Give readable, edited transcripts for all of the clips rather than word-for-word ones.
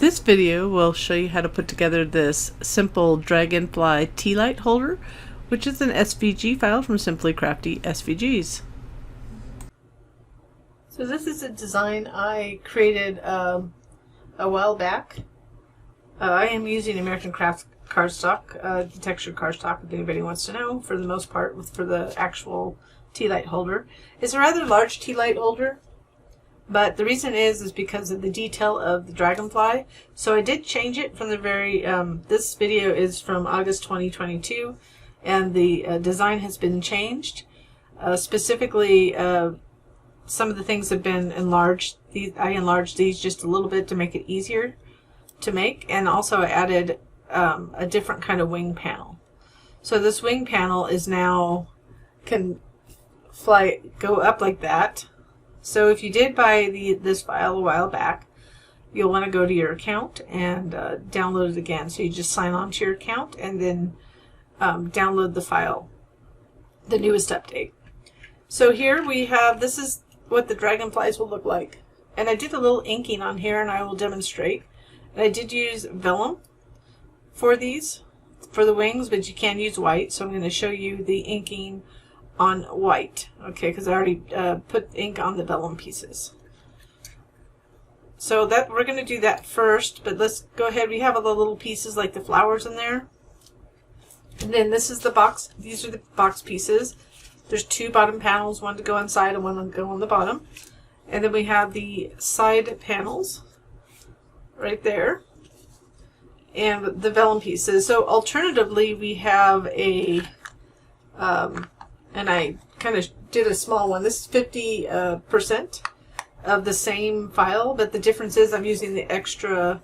This video will show you how to put together this simple Dragonfly Tealight holder, which is an SVG file from Simply Crafty SVGs. So this is a design I created a while back. I am using American Craft cardstock, the textured cardstock, if anybody wants to know, for the most part, for the actual tea light holder. It's a rather large tea light holder, but the reason is because of the detail of the dragonfly. So I did change it from the very, this video is from August 2022, and the design has been changed. Specifically, some of the things have been enlarged. I enlarged these just a little bit to make it easier to make, and also I added a different kind of wing panel. So this wing panel is now can go up like that. So if you did buy this file a while back, you'll want to go to your account and download it again. So you just sign on to your account and then download the file, the newest update. So here we have, this is what the dragonflies will look like. And I did a little inking on here, and I will demonstrate. And I did use vellum for these, for the wings, but you can use white. So I'm going to show you the inking on white, okay, because I already put ink on the vellum pieces. So that we're going to do that first, but let's go ahead. We have all the little pieces like the flowers in there. And then this is the box. These are the box pieces. There's two bottom panels, one to go inside and one to go on the bottom. And then we have the side panels right there, and the vellum pieces. So alternatively, we have a, and I kind of did a small one. This is 50% of the same file, but the difference is I'm using the extra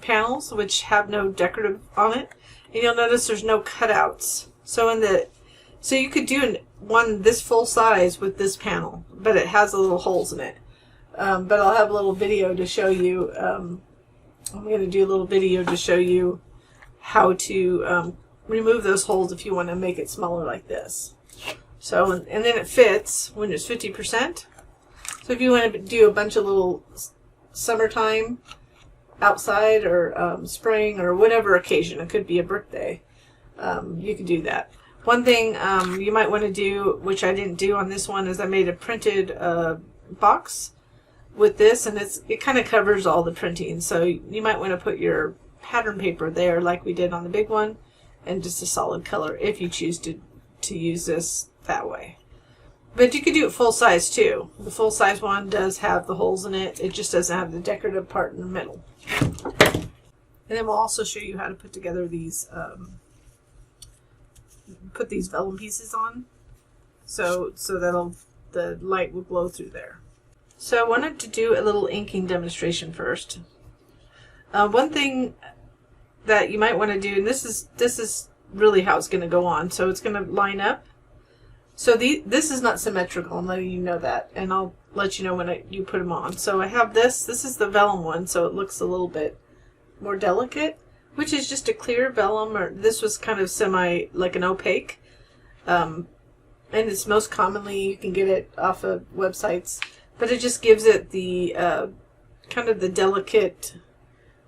panels, which have no decorative on it. And you'll notice there's no cutouts. So you could do one this full size with this panel, but it has little holes in it. But I'll have a little video to show you. I'm going to do a little video to show you how to remove those holes if you want to make it smaller like this. So, and then it fits when it's 50%. So if you want to do a bunch of little summertime outside, or spring, or whatever occasion, it could be a birthday, you could do that. One thing you might want to do, which I didn't do on this one, is I made a printed box with this, and it kind of covers all the printing. So you might want to put your pattern paper there like we did on the big one, and just a solid color if you choose to use this that way. But you could do it full size too. The full size one does have the holes in it. It just doesn't have the decorative part in the middle. And then we'll also show you how to put together these, put these vellum pieces on, so the light will glow through there. So I wanted to do a little inking demonstration first. One thing that you might want to do, and this is really how it's going to go on. So it's going to line up. So this is not symmetrical. I'm letting you know that, and I'll let you know when you put them on. So I have this. This is the vellum one, so it looks a little bit more delicate, which is just a clear vellum, or this was kind of like an opaque. And it's most commonly, you can get it off of websites, but it just gives it the kind of the delicate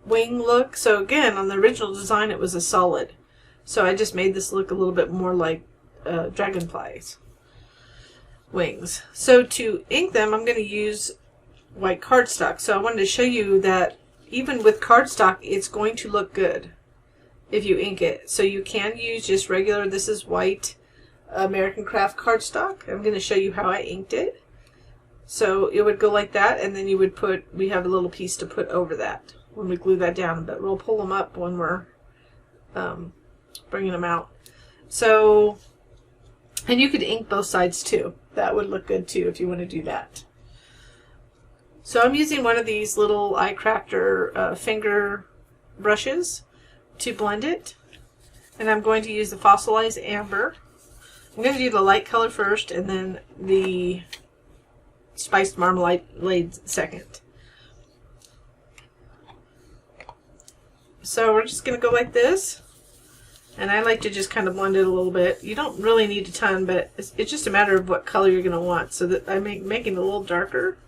wing look. So again, on the original design, it was a solid. So I just made this look a little bit more like dragonflies wings. So to ink them, I'm going to use white cardstock. So I wanted to show you that even with cardstock, it's going to look good if you ink it. So you can use just regular, this is white American Craft cardstock. I'm going to show you how I inked it. So it would go like that, and then you would we have a little piece to put over that when we glue that down, but we'll pull them up when we're bringing them out. So, and you could ink both sides too. That would look good too if you want to do that. So I'm using one of these little eye crafter finger brushes to blend it, and I'm going to use the fossilized amber. I'm going to do the light color first, and then the spiced marmalade second. So we're just going to go like this, and I like to just kind of blend it a little bit. You don't really need a ton, but it's just a matter of what color you're going to want. So that I'm making it a little darker.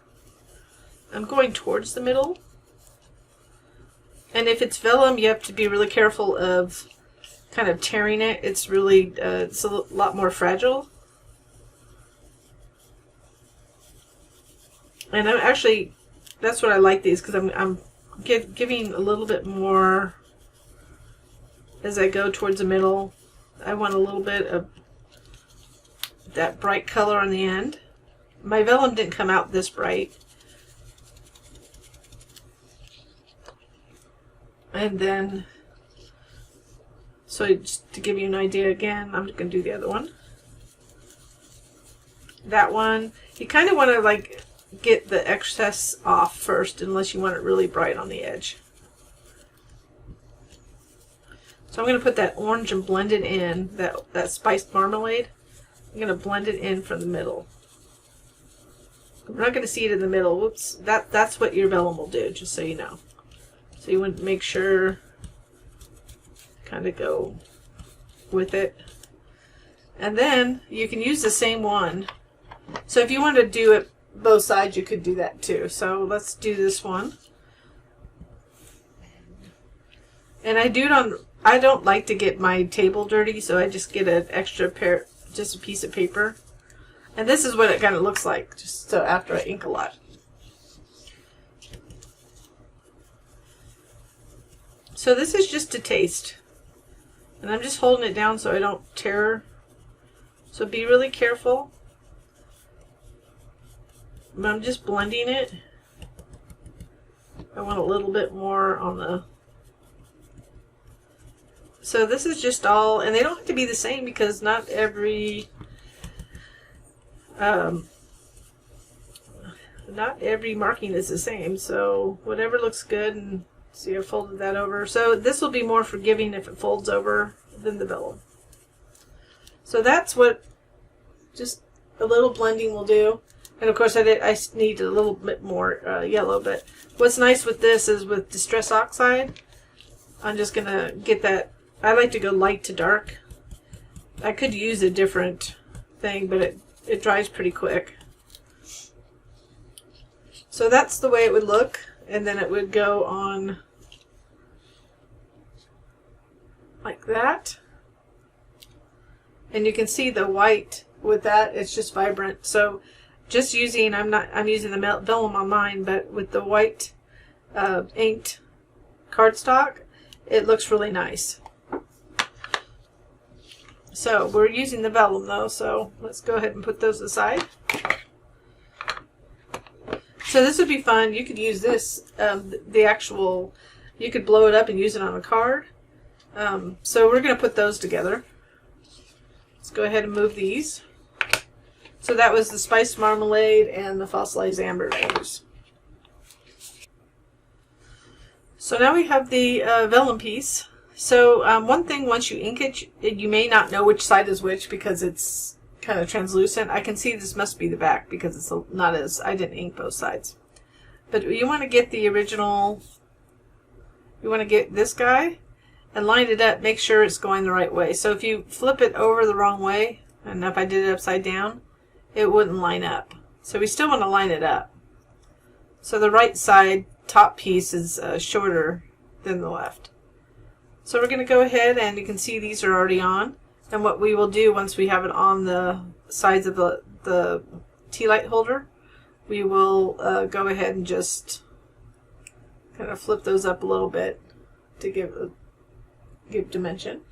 I'm going towards the middle And if it's vellum, you have to be really careful of kind of tearing it. It's really, it's a lot more fragile. And I'm actually, that's what I like these, because I'm giving a little bit more as I go towards the middle. I want a little bit of that bright color on the end. My vellum didn't come out this bright. And then, so just to give you an idea again, I'm just going to do the other one. That one, you kind of want to like get the excess off first, unless you want it really bright on the edge. So I'm going to put that orange and blend it in, that spiced marmalade. I'm going to blend it in from the middle. We're not going to see it in the middle. Whoops. That's what your vellum will do, just so you know. So you want to make sure, kind of go with it. And then you can use the same one. So if you want to do it both sides, you could do that too. So let's do this one. And I do it on, I don't like to get my table dirty, so I just get an extra pair, just a piece of paper. And this is what it kind of looks like, just so after I ink a lot. So this is just a taste. And I'm just holding it down so I don't tear. So be really careful. But I'm just blending it. I want a little bit more on the... So this is just all, and they don't have to be the same, because not every marking is the same. So whatever looks good, and see, I folded that over. So this will be more forgiving if it folds over than the vellum. So that's what just a little blending will do. And of course I need a little bit more yellow, but what's nice with this is with Distress Oxide, I'm just going to get that. I like to go light to dark. I could use a different thing, but it dries pretty quick. So that's the way it would look, and then it would go on like that. And you can see the white with that, it's just vibrant. So just using, I'm using the vellum on mine, but with the white inked cardstock, it looks really nice. So we're using the vellum though, so let's go ahead and put those aside. So this would be fun. You could use this, the actual, you could blow it up and use it on a card. So we're going to put those together. Let's go ahead and move these. So that was the spiced marmalade and the fossilized amber that I used. So now we have the vellum piece. So one thing, once you ink it, you may not know which side is which because it's kind of translucent. I can see this must be the back because it's not as, I didn't ink both sides. But you want to get the original, you want to get this guy and line it up, make sure it's going the right way. So if you flip it over the wrong way, and if I did it upside down, it wouldn't line up. So we still want to line it up. So the right side top piece is shorter than the left. So we're going to go ahead, and you can see these are already on. And what we will do once we have it on the sides of the tea light holder, we will go ahead and just kind of flip those up a little bit to give dimension.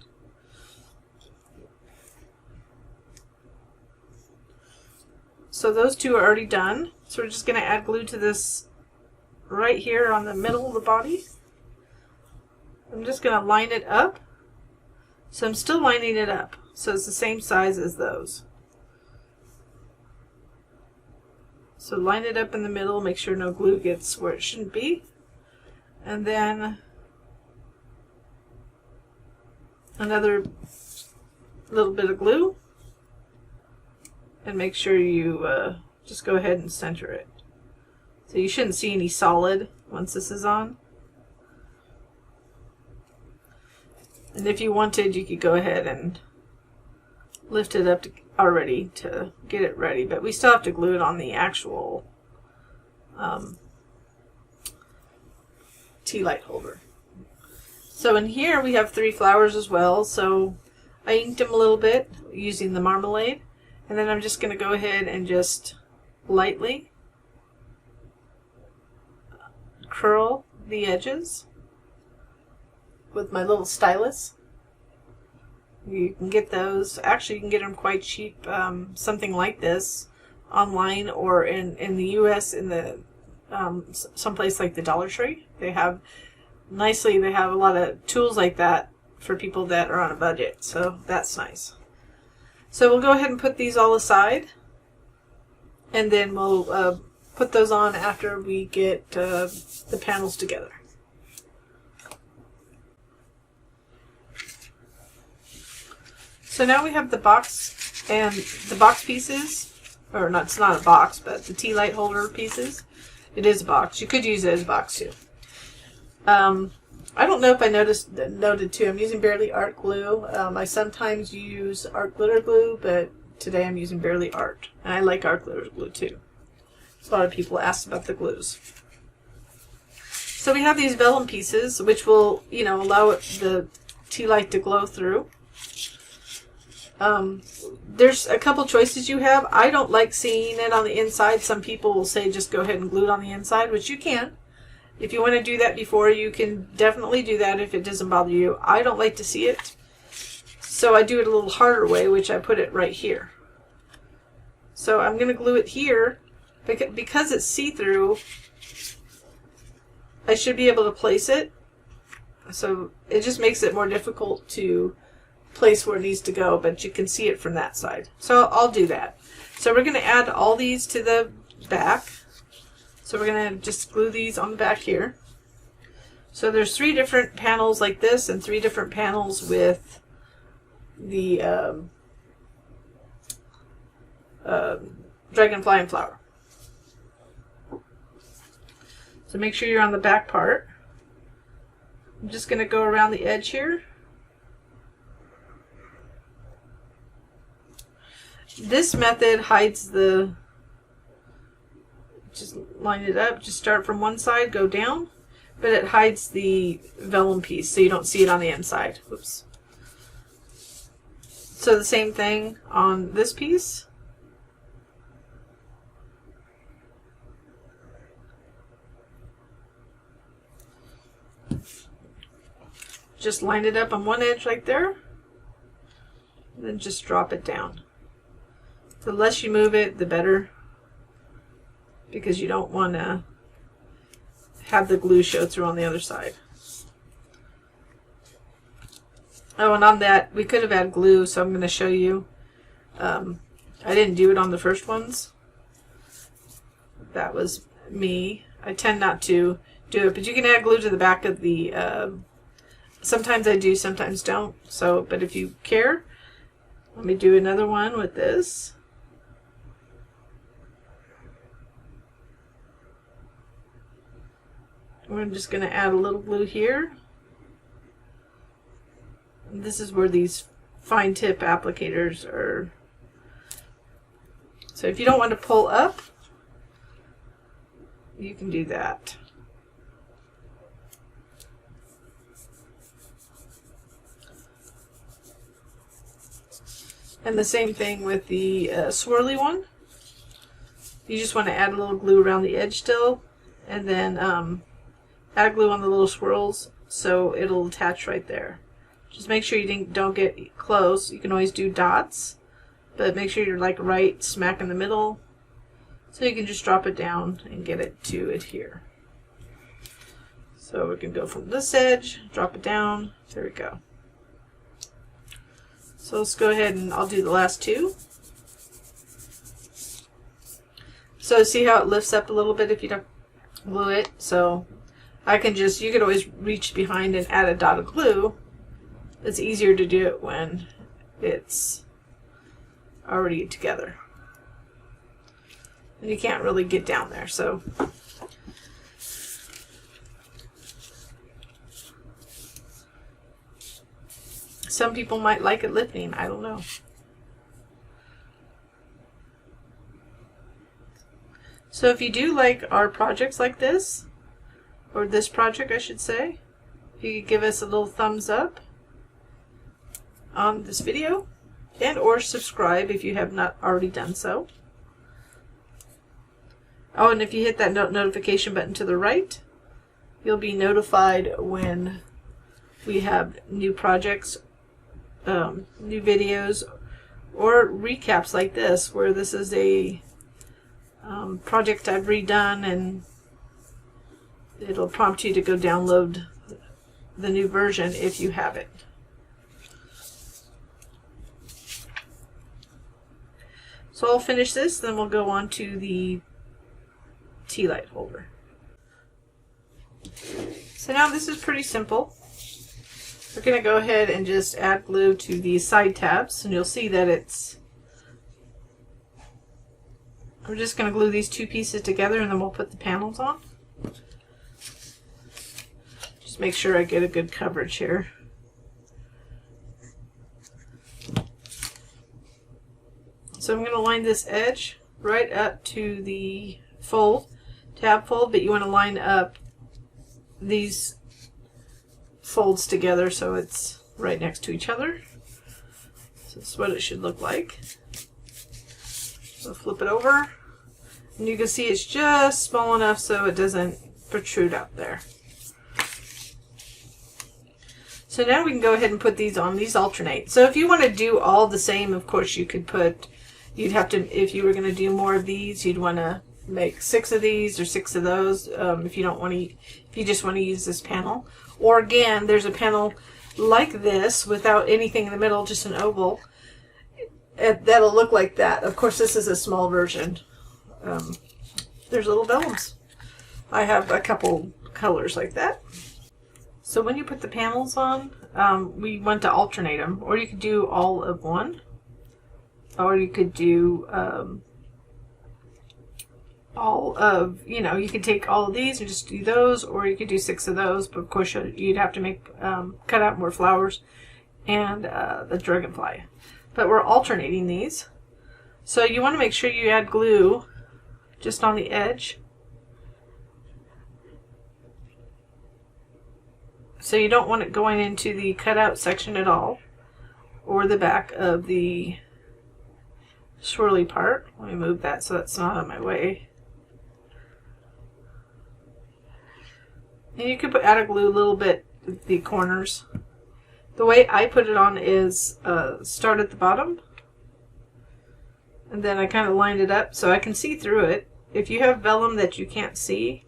So those two are already done. So we're just going to add glue to this right here on the middle of the body. I'm just going to line it up. So I'm still lining it up. So it's the same size as those. So line it up in the middle, make sure no glue gets where it shouldn't be. And then another little bit of glue. And make sure you just go ahead and center it. So you shouldn't see any solid once this is on. And if you wanted, you could go ahead and lift it up already to get it ready. But we still have to glue it on the actual tea light holder. So in here we have 3 flowers as well, so I inked them a little bit using the marmalade, and then I'm just going to go ahead and just lightly curl the edges with my little stylus. You can get those, actually you can get them quite cheap, something like this online, or in the US in the someplace like the Dollar Tree. They have a lot of tools like that for people that are on a budget, so that's nice. So we'll go ahead and put these all aside, and then we'll put those on after we get the panels together. So now we have the box and the box pieces, or not, it's not a box, but the tea light holder pieces. It is a box. You could use it as a box too. I don't know if I noted too, I'm using Barely Art glue. I sometimes use art glitter glue, but today I'm using Barely Art. And I like art glitter glue too. A lot of people ask about the glues. So we have these vellum pieces, which will, allow the tea light to glow through. There's a couple choices you have. I don't like seeing it on the inside. Some people will say just go ahead and glue it on the inside, which you can. If you want to do that before, you can definitely do that if it doesn't bother you. I don't like to see it, so I do it a little harder way, which I put it right here. So I'm going to glue it here. Because it's see-through, I should be able to place it. So it just makes it more difficult to place where it needs to go, but you can see it from that side. So I'll do that. So we're going to add all these to the back. So we're going to just glue these on the back here. So there's 3 different panels like this, and 3 different panels with the dragonfly and flower. So make sure you're on the back part. I'm just going to go around the edge here. This method hides the, just line it up, just start from one side, go down, but it hides the vellum piece so you don't see it on the inside. Oops. So the same thing on this piece. Just line it up on one edge right there, and then just drop it down. The less you move it, the better, because you don't want to have the glue show through on the other side. Oh, and on that, we could have had glue, so I'm going to show you. I didn't do it on the first ones. That was me. I tend not to do it, but you can add glue to the back of the sometimes I do, sometimes don't. So, but if you care, let me do another one with this. I'm just going to add a little glue here. And this is where these fine tip applicators are. So if you don't want to pull up, you can do that. And the same thing with the swirly one. You just want to add a little glue around the edge still, and then add glue on the little swirls so it'll attach right there. Just make sure you don't get close. You can always do dots, but make sure you're like right smack in the middle, so you can just drop it down and get it to adhere. So we can go from this edge, drop it down, there we go. So let's go ahead and I'll do the last 2. So see how it lifts up a little bit if you don't glue it? So I can just, you could always reach behind and add a dot of glue. It's easier to do it when it's already together. And you can't really get down there, so. Some people might like it lifting, I don't know. So if you do like our projects like this, or this project I should say, If you could give us a little thumbs up on this video, and or subscribe if you have not already done so. Oh, and if you hit that notification button to the right, you'll be notified when we have new projects, new videos, or recaps like this, where this is a project I've redone, and it'll prompt you to go download the new version if you have it. So I'll finish this, then we'll go on to the tea light holder. So now this is pretty simple. We're going to go ahead and just add glue to these side tabs, and you'll see that we're just going to glue these two pieces together, and then we'll put the panels on. Just make sure I get a good coverage here. So I'm going to line this edge right up to the tab fold, but you want to line up these folds together so it's right next to each other. So this is what it should look like. So flip it over, and you can see it's just small enough so it doesn't protrude out there. So now we can go ahead and put these on. These alternate. So if you want to do all the same, of course you could you'd have to, if you were going to do more of these, you'd want to make 6 of these or 6 of those. If you don't want to, if you just want to use this panel, or again, there's a panel like this without anything in the middle, just an oval. That'll look like that. Of course, this is a small version. There's little vellums. I have a couple colors like that. So when you put the panels on, we want to alternate them, or you could do all of one. Or you could do all of, you could take all of these and just do those, or you could do 6 of those, but of course you'd have to cut out more flowers and the dragonfly. But we're alternating these. So you want to make sure you add glue just on the edge. So you don't want it going into the cutout section at all, or the back of the swirly part. Let me move that so that's not on my way. And you could add a glue a little bit at the corners. The way I put it on is start at the bottom, and then I kind of lined it up so I can see through it. If you have vellum that you can't see,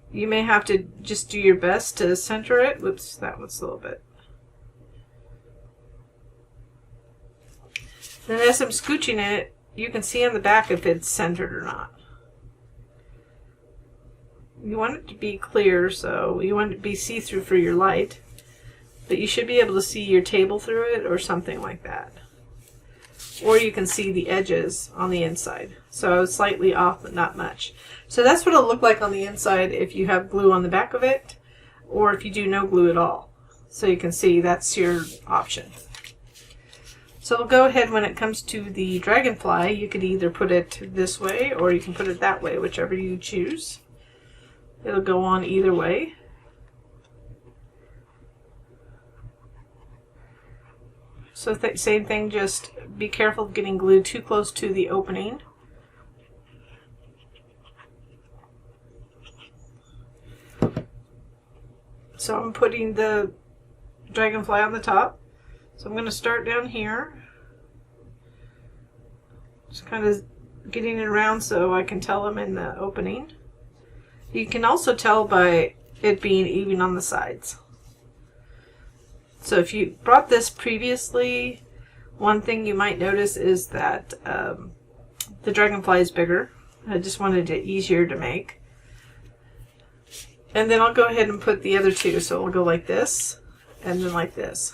you may have to just do your best to center it. Whoops, that was a little bit. Then as I'm scooching it, you can see on the back if it's centered or not. You want it to be clear, so you want it to be see-through for your light, but you should be able to see your table through it or something like that. Or you can see the edges on the inside. So I was slightly off, but not much. So that's what it'll look like on the inside if you have glue on the back of it, or if you do no glue at all. So you can see that's your option. So we'll go ahead, when it comes to the dragonfly, you could either put it this way or you can put it that way, whichever you choose. It'll go on either way. So same thing, just be careful of getting glue too close to the opening. So I'm putting the dragonfly on the top. So I'm going to start down here. Just kind of getting it around so I can tell I'm in the opening. You can also tell by it being even on the sides. So if you brought this previously, one thing you might notice is that the dragonfly is bigger. I just wanted it easier to make. And then I'll go ahead and put the other two. So we'll go like this and then like this.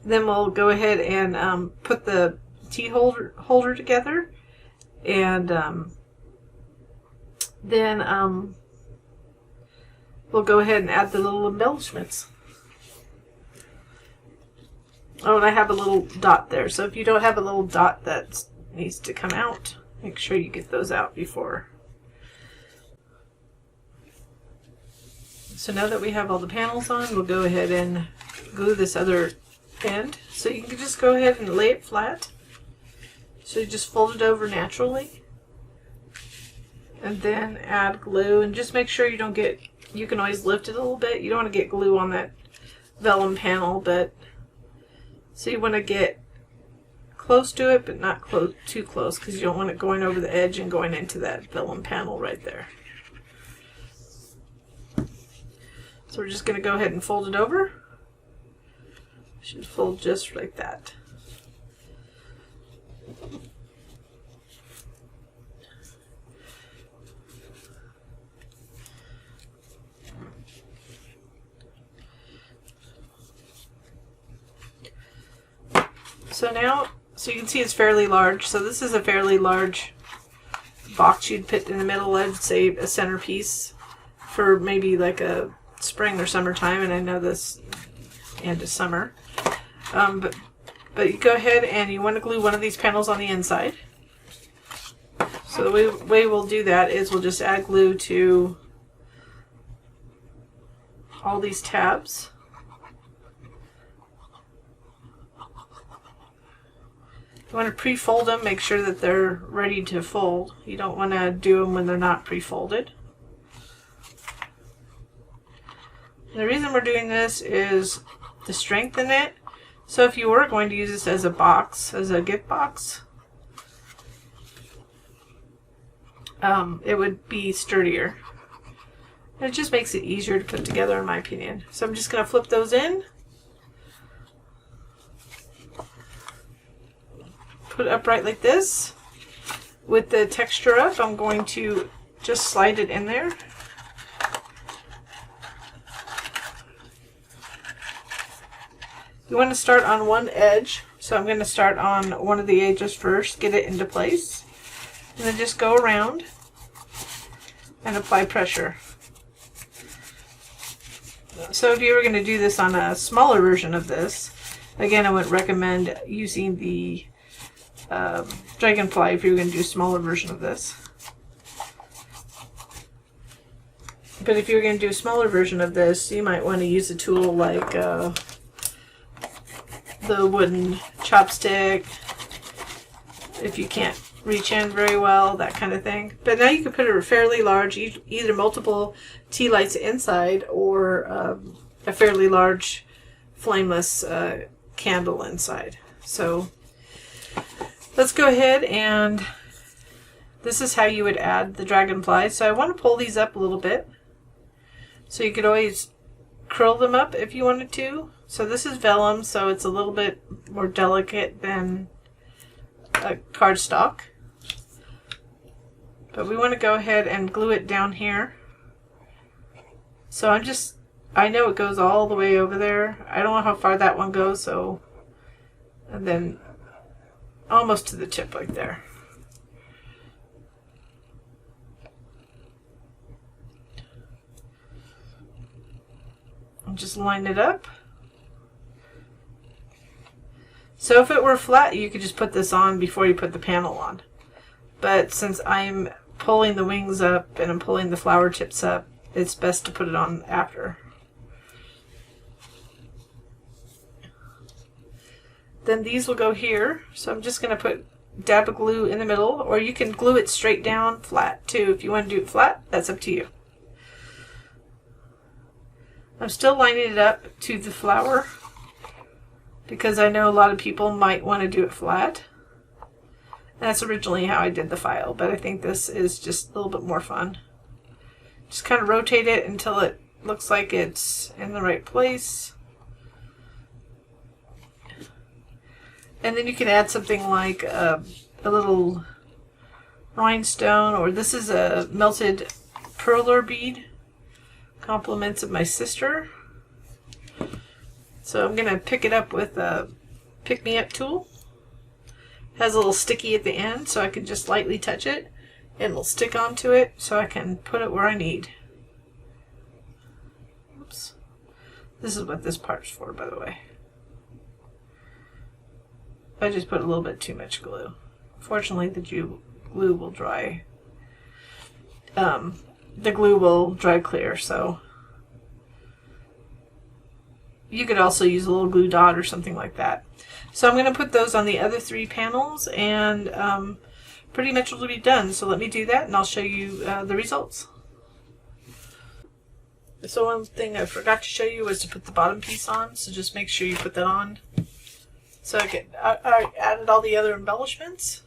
Then we'll go ahead and put the tea holder together, and then we'll go ahead and add the little embellishments. Oh, and I have a little dot there, so if you don't have a little dot that needs to come out, make sure you get those out before. So now that we have all the panels on, we'll go ahead and glue this other end. So you can just go ahead and lay it flat. So you just fold it over naturally. And then add glue, and just make sure you don't get, you can always lift it a little bit. You don't want to get glue on that vellum panel, but so you want to get close to it, but not too close, because you don't want it going over the edge and going into that vellum panel right there. So we're just going to go ahead and fold it over. Should fold just like that. So now, so you can see it's fairly large. So this is a fairly large box you'd put in the middle. I'd say a centerpiece for maybe like a spring or summertime, and I know this end of summer. But you go ahead and you want to glue one of these panels on the inside. So the way we'll do that is we'll just add glue to all these tabs. You want to pre-fold them, make sure that they're ready to fold. You don't want to do them when they're not pre-folded. The reason we're doing this is to strengthen it. So if you were going to use this as a box, as a gift box, it would be sturdier. And it just makes it easier to put together, in my opinion. So I'm just going to flip those in. Put it upright like this. With the texture up, I'm going to just slide it in there. You want to start on one edge, so I'm going to start on one of the edges first, get it into place, and then just go around and apply pressure. So if you were going to do this on a smaller version of this, again, I would recommend using the Dragonfly if you're going to do a smaller version of this. But if you're going to do a smaller version of this, you might want to use a tool like the wooden chopstick, if you can't reach in very well, that kind of thing. But now you can put a fairly large, either multiple tea lights inside or a fairly large flameless candle inside. So let's go ahead, and this is how you would add the dragonflies. So I want to pull these up a little bit. So you could always curl them up if you wanted to. So this is vellum, so it's a little bit more delicate than a cardstock. But we want to go ahead and glue it down here. So I know it goes all the way over there. I don't know how far that one goes, so, and then almost to the tip like there. And just line it up. So if it were flat, you could just put this on before you put the panel on. But since I'm pulling the wings up and I'm pulling the flower tips up, it's best to put it on after. Then these will go here. So I'm just going to put dab of glue in the middle, or you can glue it straight down flat too. If you want to do it flat, that's up to you. I'm still lining it up to the flower, because I know a lot of people might want to do it flat. And that's originally how I did the file, but I think this is just a little bit more fun. Just kind of rotate it until it looks like it's in the right place. And then you can add something like a little rhinestone, or this is a melted perler bead, compliments of my sister. So I'm going to pick it up with a pick-me-up tool. It has a little sticky at the end, so I can just lightly touch it and it'll stick onto it, so I can put it where I need. Oops. This is what this part's for, by the way. I just put a little bit too much glue. Fortunately, the glue will dry. The glue will dry clear, so You could also use a little glue dot or something like that. So I'm going to put those on the other 3 panels, and pretty much will be done. So let me do that and I'll show you the results. So one thing I forgot to show you was to put the bottom piece on, so just make sure you put that on. So I added all the other embellishments.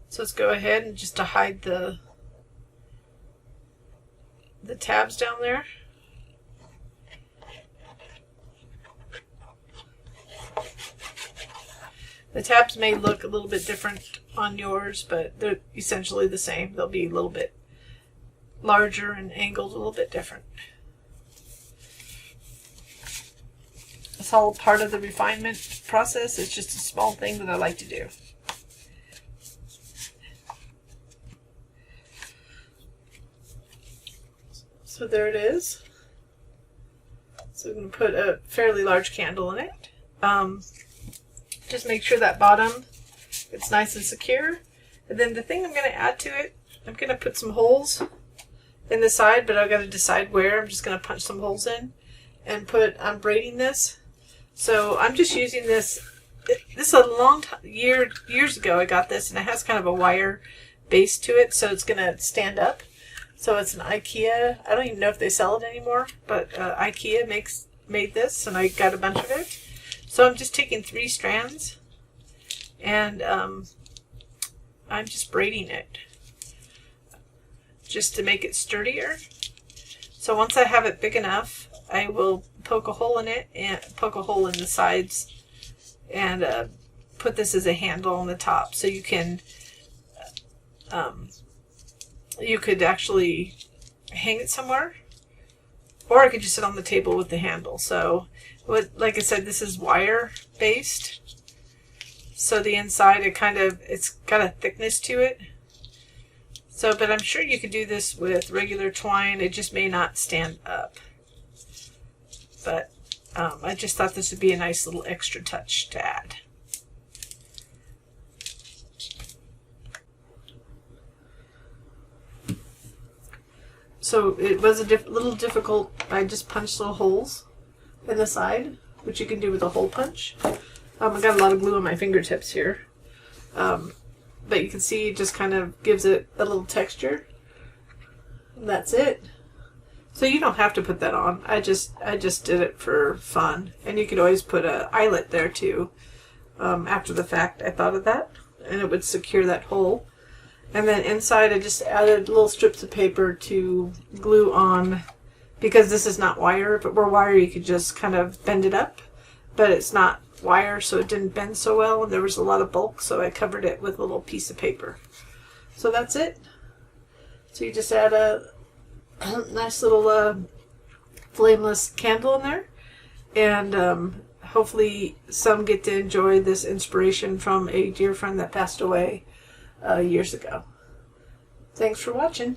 So let's go ahead and just to hide the tabs down there. The tabs may look a little bit different on yours, but they're essentially the same. They'll be a little bit larger and angled a little bit different. It's all part of the refinement process. It's just a small thing that I like to do. So there it is. So I'm going to put a fairly large candle in it. Just make sure that bottom it's nice and secure. And then the thing I'm going to add to it, I'm going to put some holes in the side, but I've got to decide where. I'm just going to punch some holes in and I'm braiding this. So I'm just using this. This is a long time, years ago I got this, and it has kind of a wire base to it, so it's going to stand up. So it's an IKEA. I don't even know if they sell it anymore, but IKEA made this, and I got a bunch of it. So I'm just taking 3 strands, and I'm just braiding it just to make it sturdier. So once I have it big enough, I will poke a hole in it and poke a hole in the sides, and put this as a handle on the top. So you can you could actually hang it somewhere, or I could just sit on the table with the handle. So like I said, this is wire based, so the inside it's got a thickness to it. So, but I'm sure you could do this with regular twine. It just may not stand up. But I just thought this would be a nice little extra touch to add. So it was a little difficult. I just punched little holes in the side, which you can do with a hole punch. I got a lot of glue on my fingertips here. But you can see it just kind of gives it a little texture. And that's it. So you don't have to put that on. I just did it for fun. And you could always put an eyelet there too. After the fact, I thought of that, and it would secure that hole. And then inside, I just added little strips of paper to glue on, because this is not wire. If it were wire, you could just kind of bend it up, but it's not wire, so it didn't bend so well, and there was a lot of bulk, so I covered it with a little piece of paper. So that's it. So you just add a nice little flameless candle in there, and hopefully some get to enjoy this inspiration from a dear friend that passed away years ago. Thanks for watching.